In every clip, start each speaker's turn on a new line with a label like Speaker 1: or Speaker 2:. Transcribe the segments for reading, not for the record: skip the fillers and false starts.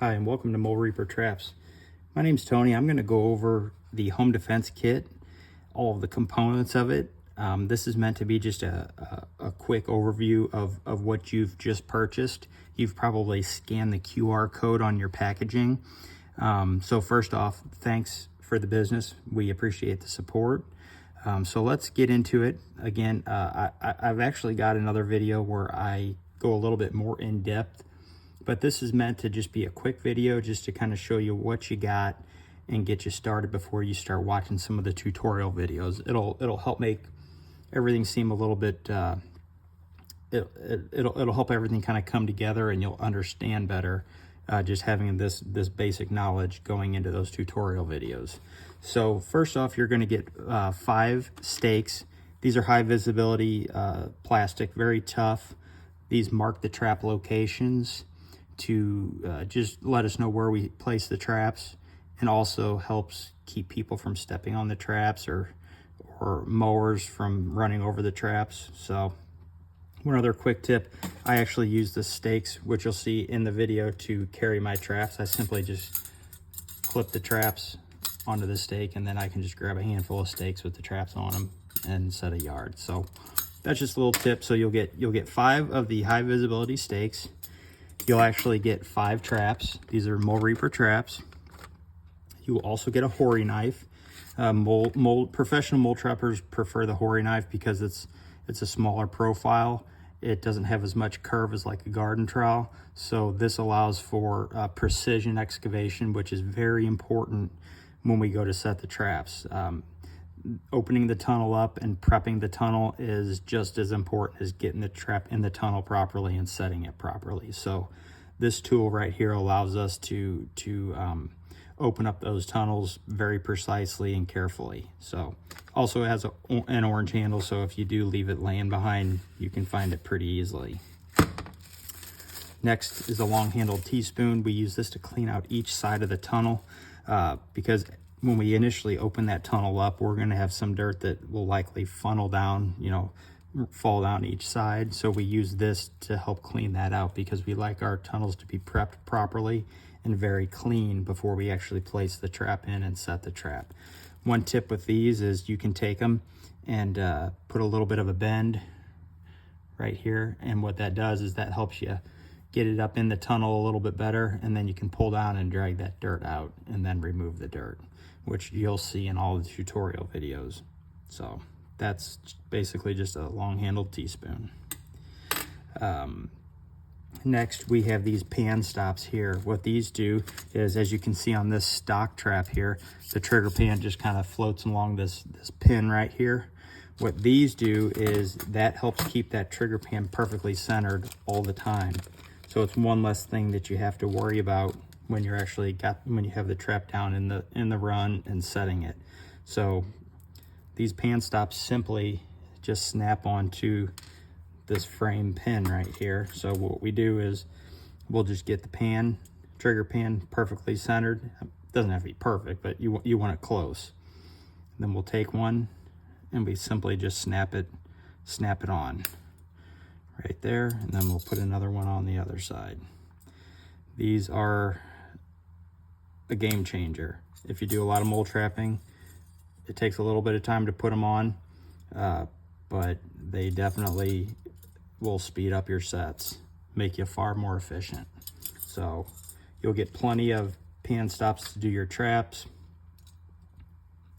Speaker 1: Hi, and welcome to Mole Reaper Traps. My name's Tony. I'm going to go over the home defense kit, all of the components of it. This is meant to be just a quick overview of what you've just purchased. You've probably scanned the QR code on your packaging. So first off, thanks for the business. We appreciate the support. So let's get into it. Again, I've actually got another video where I go a little bit more in depth, but this is meant to just be a quick video just to kind of show you what you got and get you started before you start watching some of the tutorial videos. It'll help make everything seem a little bit, it'll help everything kind of come together, and you'll understand better just having this basic knowledge going into those tutorial videos. So first off, you're going to get 5 stakes. These are high visibility plastic, very tough. These mark the trap locations to just let us know where we place the traps, and also helps keep people from stepping on the traps or mowers from running over the traps. So one other quick tip, I actually use the stakes, which you'll see in the video, to carry my traps. I simply just clip the traps onto the stake, and then I can just grab a handful of stakes with the traps on them and set a yard. So that's just a little tip. So you'll get 5 of the high visibility stakes. You'll actually get 5 traps. These are Mole Reaper traps. You will also get a Hori knife. Professional mole trappers prefer the Hori knife because it's a smaller profile. It doesn't have as much curve as like a garden trowel. So this allows for precision excavation, which is very important when we go to set the traps. Opening the tunnel up and prepping the tunnel is just as important as getting the trap in the tunnel properly and setting it properly. So this tool right here allows us to open up those tunnels very precisely and carefully. So also it has an orange handle, so if you do leave it laying behind, you can find it pretty easily. Next is a long-handled teaspoon. We use this to clean out each side of the tunnel because when we initially open that tunnel up, we're going to have some dirt that will likely funnel down, fall down each side. So we use this to help clean that out, because we like our tunnels to be prepped properly and very clean before we actually place the trap in and set the trap. One tip with these is you can take them and put a little bit of a bend right here, and what that does is that helps you get it up in the tunnel a little bit better, and then you can pull down and drag that dirt out and then remove the dirt, which you'll see in all the tutorial videos. So that's basically just a long-handled teaspoon. Next, we have these pan stops here. What these do is, as you can see on this stock trap here, the trigger pan just kind of floats along this pin right here. What these do is that helps keep that trigger pan perfectly centered all the time. So it's one less thing that you have to worry about when you're when you have the trap down in the run and setting it. So these pan stops simply just snap onto this frame pin right here. So what we do is we'll just get the trigger pan perfectly centered. It doesn't have to be perfect, but you want it close. And then we'll take one and we simply just snap it on right there, and then we'll put another one on the other side. These are a game changer. If you do a lot of mole trapping, it takes a little bit of time to put them on, but they definitely will speed up your sets, make you far more efficient. So you'll get plenty of pan stops to do your traps.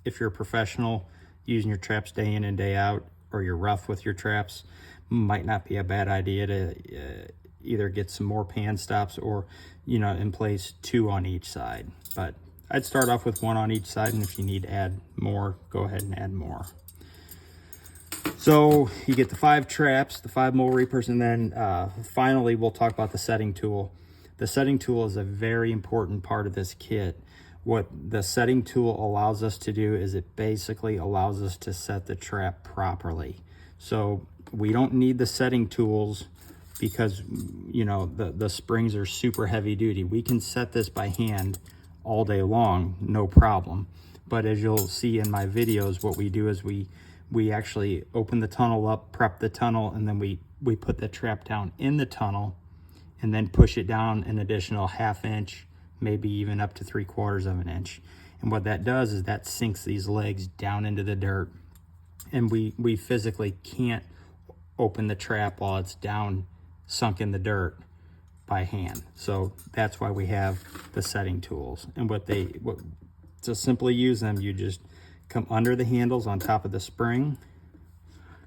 Speaker 1: If you're a professional using your traps day in and day out, or you're rough with your traps, might not be a bad idea to either get some more pan stops or, in place 2 on each side. But I'd start off with 1 on each side, and if you need to add more, go ahead and add more. So you get the 5 traps, the 5 Mole Reapers, and then finally we'll talk about the setting tool. The setting tool is a very important part of this kit. What the setting tool allows us to do is it basically allows us to set the trap properly. So we don't need the setting tools because, the springs are super heavy duty. We can set this by hand all day long, no problem. But as you'll see in my videos, what we do is we actually open the tunnel up, prep the tunnel, and then we put the trap down in the tunnel and then push it down an additional 1/2 inch maybe even up to 3/4 of an inch. And what that does is that sinks these legs down into the dirt, and we physically can't open the trap while it's down sunk in the dirt by hand. So that's why we have the setting tools. And to simply use them, you just come under the handles on top of the spring.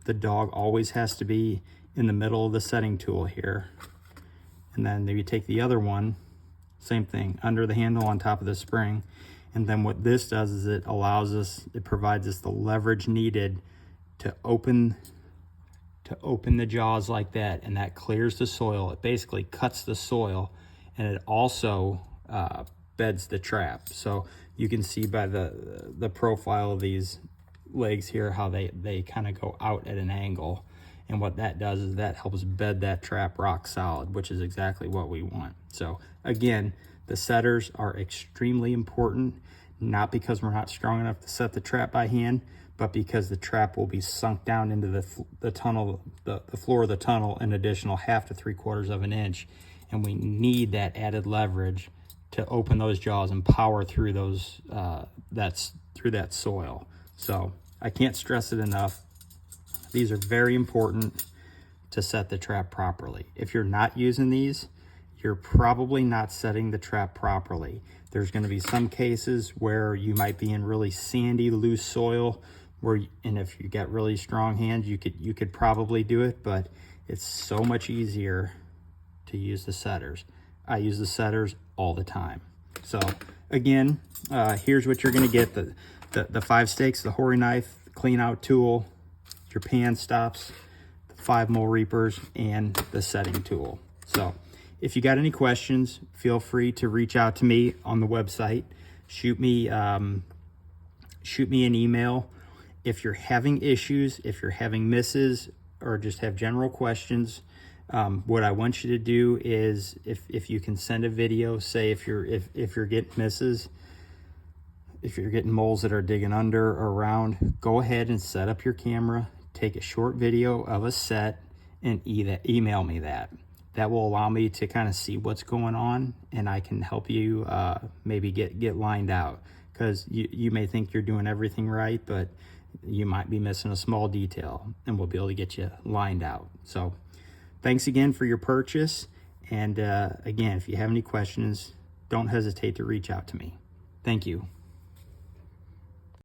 Speaker 1: The dog always has to be in the middle of the setting tool here. And then you take the other one, same thing, under the handle on top of the spring. And then what this does is it provides us the leverage needed to open the jaws like that, and that clears the soil. It basically cuts the soil, and it also beds the trap. So you can see by the profile of these legs here how they kind of go out at an angle, and what that does is that helps bed that trap rock solid, which is exactly what we want. So again, the setters are extremely important, not because we're not strong enough to set the trap by hand, but because the trap will be sunk down into the tunnel, the floor of the tunnel, an additional 1/2 to 3/4 of an inch, and we need that added leverage to open those jaws and power through those through that soil. So I can't stress it enough. These are very important to set the trap properly. If you're not using these, you're probably not setting the trap properly. There's going to be some cases where you might be in really sandy, loose soil, and if you got really strong hands, you could probably do it, but it's so much easier to use the setters. I use the setters all the time. So again, here's what you're going to get: the 5 stakes, the Hori knife, the clean out tool, your pan stops, the 5 mole reapers, and the setting tool. So if you got any questions, feel free to reach out to me on the website. Shoot me an email. If you're having issues, if you're having misses, or just have general questions, what I want you to do is, if you can send a video, say if you're getting misses, if you're getting moles that are digging under or around, go ahead and set up your camera, take a short video of a set, and email me that. That will allow me to kind of see what's going on, and I can help you maybe get lined out, because you may think you're doing everything right, but you might be missing a small detail, and we'll be able to get you lined out. So thanks again for your purchase, and again, if you have any questions, don't hesitate to reach out to me. Thank you.